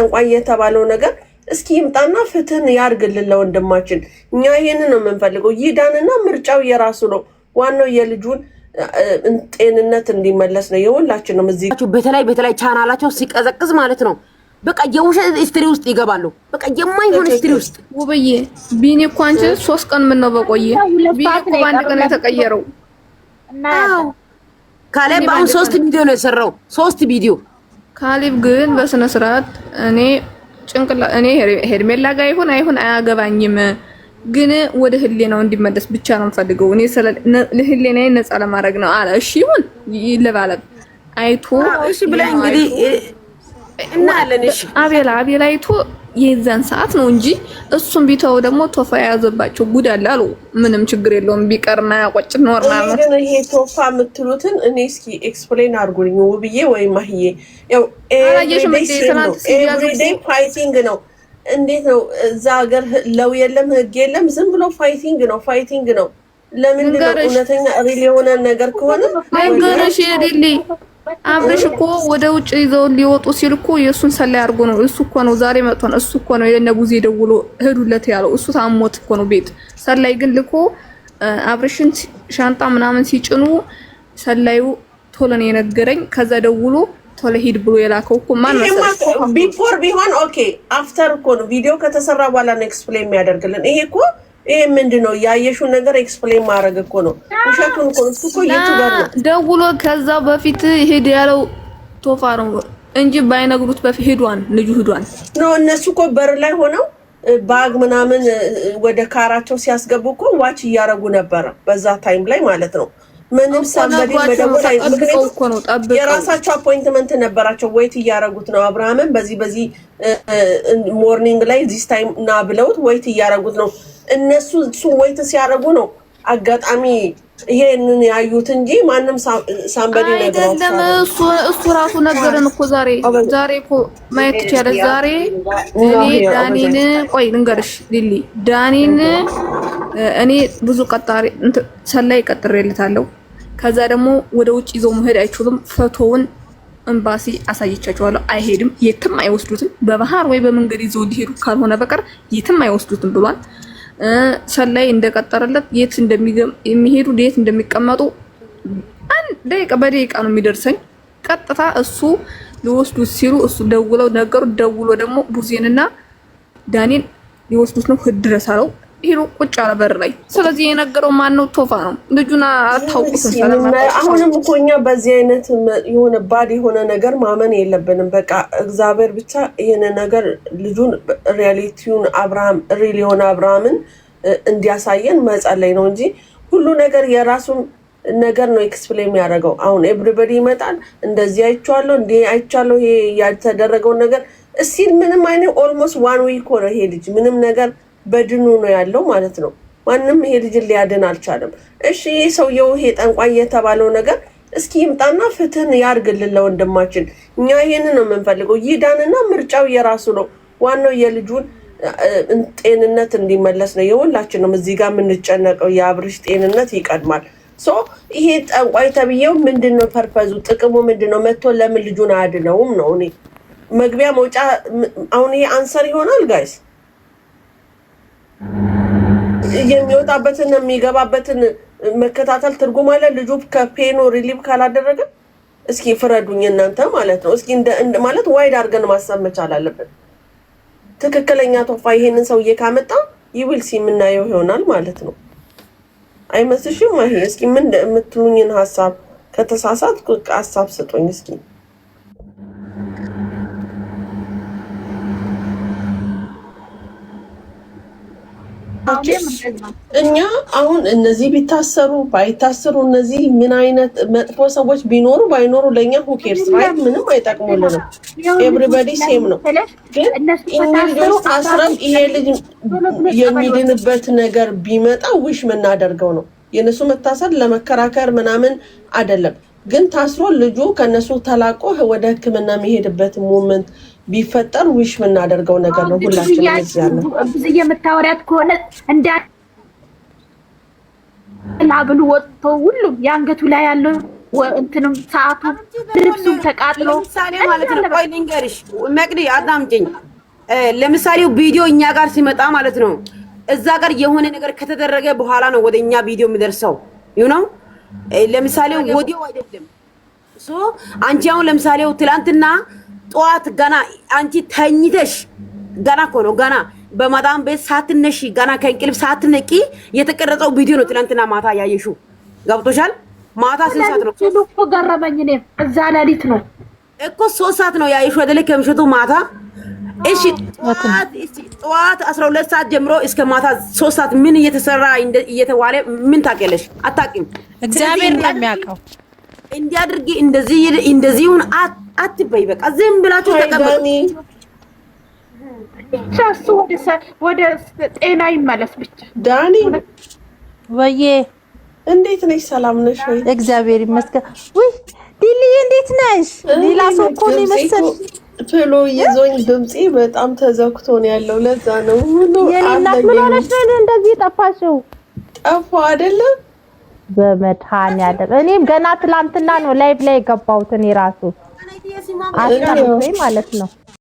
ጠንቋይ የተባለው ነገር እስኪ ይምጣና ፍትህን ያርግልን ለወንድማችን። እኛ ይሄንን ነው የምንፈልገው። ይዳንና ምርጫው የራሱ ነው። ዋናው የልጁን ጤንነት እንዲመለስ ነው። የሁላችንም እዚህ በተለይ ቻናላቸው ሲቀዘቅዝ ማለት ነው በቃ የውሸት ስትሪ ውስጥ ይገባሉ። በቃ የማይሆን ስትሪ ውስጥ ውብዬ ቢኒ እኮ አንቺ 3 ቀን ምን ነው በቆየ ቢኒ እኮ በአንድ ቀን የተቀየረው። አዎ ካሌብ አሁን 3 ቪዲዮ ነው የሰራው 3 ቪዲዮ። ካሌብ ግን በስነ ስርዓት እኔ ሄርሜላ ጋር ይሁን አይሁን አያገባኝም፣ ግን ወደ ህሊናው እንዲመለስ ብቻ ነው የምፈልገው። እኔ ለህሊናዬ ነፃ ለማድረግ ነው አለ። እሺ ይሁን ይለባለብ አይቶ እሺ ብላ እንግዲህ እና አለንሽ አቤላ አይቶ የዛን ሰዓት ነው እንጂ እሱም ቢተው ደግሞ ቶፋ ያዘባቸው ጉድ አለ አሉ። ምንም ችግር የለውም ቢቀርና ያቆጭ ኖርማል ነው። ግን ይሄ ቶፋ የምትሉትን እኔ እስኪ ኤክስፕሌን አድርጉልኝ ውብዬ ወይ ማህዬ። ያው ኤቭሪዴይ ፋይቲንግ ነው። እንዴት ነው እዛ ሀገር ለው የለም ህግ የለም፣ ዝም ብሎ ፋይቲንግ ነው። ለምንድን ነው እውነተኛ ሪል የሆነ ነገር ከሆነ ነገርሽ የሪሊ አብረሽ እኮ ወደ ውጭ ይዘው ሊወጡ ሲል እኮ የሱን ሰላይ አድርጎ ነው። እሱ እኮ ነው ዛሬ መጥቶ ነው። እሱ እኮ ነው የነጉዜ ደውሎ ሄዱለት ያለው። እሱ ታሞት እኮ ነው ቤት ሰላይ ግን ልኮ አብረሽን ሻንጣ ምናምን ሲጭኑ ሰላዩ ቶሎ ነው የነገረኝ። ከዛ ደውሎ ቶሎ ሂድ ብሎ የላከው እኮ ማን መሰለሽ ቢፎር ቢሆን ኦኬ አፍተር እኮ ነው ቪዲዮ ከተሰራ በኋላ ነው ኤክስፕሌን የሚያደርግልን። ይሄ እኮ ይሄ ምንድነው ያየሽው ነገር ኤክስፕሌን ማድረግ እኮ ነው። ውሸቱን እኮ እሱ እኮ ዩቲዩበር ነው ደውሎ ከዛ በፊት ሄድ ያለው ቶፋ ነው እንጂ ባይነግሩት በፊት ልጁ ሄዷን ነው። እነሱ እኮ በር ላይ ሆነው ባግ ምናምን ወደ ካራቸው ሲያስገቡ እኮ ዋች እያረጉ ነበረ በዛ ታይም ላይ ማለት ነው። ምንም ሳምበዲ መደወል አይፈልጉም እኮ ነው። የራሳቸው አፖይንትመንት ነበራቸው። ወይት እያረጉት ነው። አብርሃምን በዚህ ሞርኒንግ ላይ ዚስ ታይም ና ብለውት ወይት እያረጉት ነው። እነሱ እሱ ወይት ሲያረጉ ነው አጋጣሚ ይሄንን ያዩት እንጂ ማንም ሳምበዲ ነገር አይደለም። እሱ ራሱ ነገርን እኮ ዛሬ እኮ ማየት ይችላል። ዛሬ እኔ ዳኒን ቆይ ልንገርሽ ሊሊ ዳኒን እኔ ብዙ ቀጣሪ ሰላይ ቀጥሬለታለሁ። ከዛ ደግሞ ወደ ውጭ ይዘው መሄድ አይችሉም። ፎቶውን ኤምባሲ አሳይቻቸዋለሁ። አይሄድም፣ የትም አይወስዱትም። በባህር ወይ በመንገድ ይዘው ሊሄዱ ካልሆነ በቀር የትም አይወስዱትም ብሏል። ሰላይ እንደቀጠረለት የት እንደሚሄዱ የት እንደሚቀመጡ በደቂቃ ነው የሚደርሰኝ። ቀጥታ እሱ ሊወስዱት ሲሉ እሱ ደውለው ነገሩ ደውሎ ደግሞ ቡዜንና ዳኒን ሊወስዱት ነው ድረስ አለው። ሄሮ ቁጭ አለ በር ላይ። ስለዚህ የነገረው ማን ነው? ቶፋ ነው። ልጁና አታውቁትም ሰላም። አሁንም እኮ እኛ በዚህ አይነት የሆነ ባድ የሆነ ነገር ማመን የለብንም። በቃ እግዚአብሔር ብቻ ይሄን ነገር ልጁን ሪያሊቲውን አብርሃም ሪል የሆነ አብርሃምን እንዲያሳየን መጸለይ ነው እንጂ ሁሉ ነገር የራሱን ነገር ነው ኤክስፕሌን የሚያደርገው። አሁን ኤቭሪባዲ ይመጣል እንደዚህ አይቻለሁ ይሄ ያልተደረገው ነገር እስቲ ምንም አይነት ኦልሞስት 1 ዊክ ሆነ ይሄ ልጅ ምንም ነገር በድኑ ነው ያለው ማለት ነው። ማንም ይሄ ልጅ ሊያድን አልቻለም። እሺ ይሄ ሰውየው ይሄ ጠንቋይ የተባለው ነገር እስኪ ይምጣና ፍትህን ያርግልን ለወንድማችን። እኛ ይሄንን ነው የምንፈልገው። ይዳንና ምርጫው የራሱ ነው። ዋናው የልጁን ጤንነት እንዲመለስ ነው። የሁላችንም እዚህ ጋር የምንጨነቀው የአብርሽ ጤንነት ይቀድማል። ሶ ይሄ ጠንቋይ ተብዬው ምንድነው ፐርፐዙ? ጥቅሙ ምንድነው? መጥቶ ለምን ልጁን አያድነውም ነው። እኔ መግቢያ መውጫ አሁን ይሄ አንሰር ይሆናል ጋይስ የሚወጣበትን የሚገባበትን መከታተል ትርጉም አለ። ልጁ ከፔኑ ሪሊቭ ካላደረገ እስኪ ፍረዱኝ እናንተ ማለት ነው። እስኪ ማለት ዋይድ አድርገን ማሰብ መቻል አለብን። ትክክለኛ ቶፋ ይሄንን ሰውዬ ካመጣ ይውል የምናየው ይሆናል ማለት ነው። አይመስልሽም? ይሄ እስኪ ምን የምትሉኝን ሀሳብ ከተሳሳት ሀሳብ ስጡኝ እስኪ። እኛ አሁን እነዚህ ቢታሰሩ ባይታሰሩ እነዚህ ምን አይነት መጥፎ ሰዎች ቢኖሩ ባይኖሩ ለኛ ሁኬርስ ራይት ምንም አይጠቅሙልንም። ኤቭሪባዲ ሴም ነው። ግን እኛ ልጆች ታስረን ይሄ ልጅ የሚድንበት ነገር ቢመጣ ውሽ የምናደርገው ነው። የነሱ መታሰር ለመከራከር ምናምን አይደለም። ግን ታስሮ ልጁ ከነሱ ተላቆ ወደ ሕክምና የሚሄድበት ሞመንት ቢፈጠር ውሽ የምናደርገው ነገር ነው። ሁላችንም እዚህ ያለው ብዙ የምታወሪያት ከሆነ እንዳላ ብሉ ወጥቶ ሁሉም ያንገቱ ላይ ያለው እንትንም ሰዓቱ ልብሱም ተቃጥሎ ለምሳሌ ማለት ነው። ቆይ ልንገርሽ መቅዲ አዳምጪኝ። ለምሳሌው ቪዲዮ እኛ ጋር ሲመጣ ማለት ነው እዛ ጋር የሆነ ነገር ከተደረገ በኋላ ነው ወደኛ ቪዲዮ የሚደርሰው ነው። ለምሳሌ ወዲያው አይደለም። አንቺ አሁን ለምሳሌ ትላንትና ጠዋት ገና አንቺ ተኝተሽ ገና እኮ ነው ገና በማዳም ቤት ሳትነሺ ገና ከእንቅልፍ ሳትነቂ የተቀረጸው ቪዲዮ ነው ትላንትና ማታ ያየሽው። ገብቶሻል? ማታ ስንት ሰዓት ነው? እኮ ገረመኝ። እኔ እዛ ሌሊት ነው እኮ 3 ሰዓት ነው ያየሽው አይደለ? ከምሽቱ ማታ እሺ ጠዋት 12 ሰዓት ጀምሮ እስከ ማታ 3 ሰዓት ምን እየተሰራ እየተዋለ ምን ታውቂያለሽ? አታውቂም። እግዚአብሔር የሚያውቀው እንዲያድርጊ እንደዚሁን አትበይ። በቃ ዝም ብላችሁ ተቀበሉ። እሱ ወደ ጤና ይመለስ ብቻ። ዳኒ ወዬ እንዴት ነሽ? ሰላም ነሽ ወይ? እግዚአብሔር ይመስገን። ውይ ዲልዬ እንዴት ነሽ? ሌላ ሰው እኮ ነው መሰል ቶሎ ይዞኝ ድምጼ በጣም ተዘግቶ ነው ያለው። ለዛ ነው ሁሉ የኔናት ምን ሆነሽ ነው እንደዚህ ጠፋሽው? ጠፋ አይደለም በመድኃኒዓለም እኔም ገና ትላንትና ነው ላይቭ ላይ የገባሁት እኔ ራሱ አስቀርቶኝ ማለት ነው።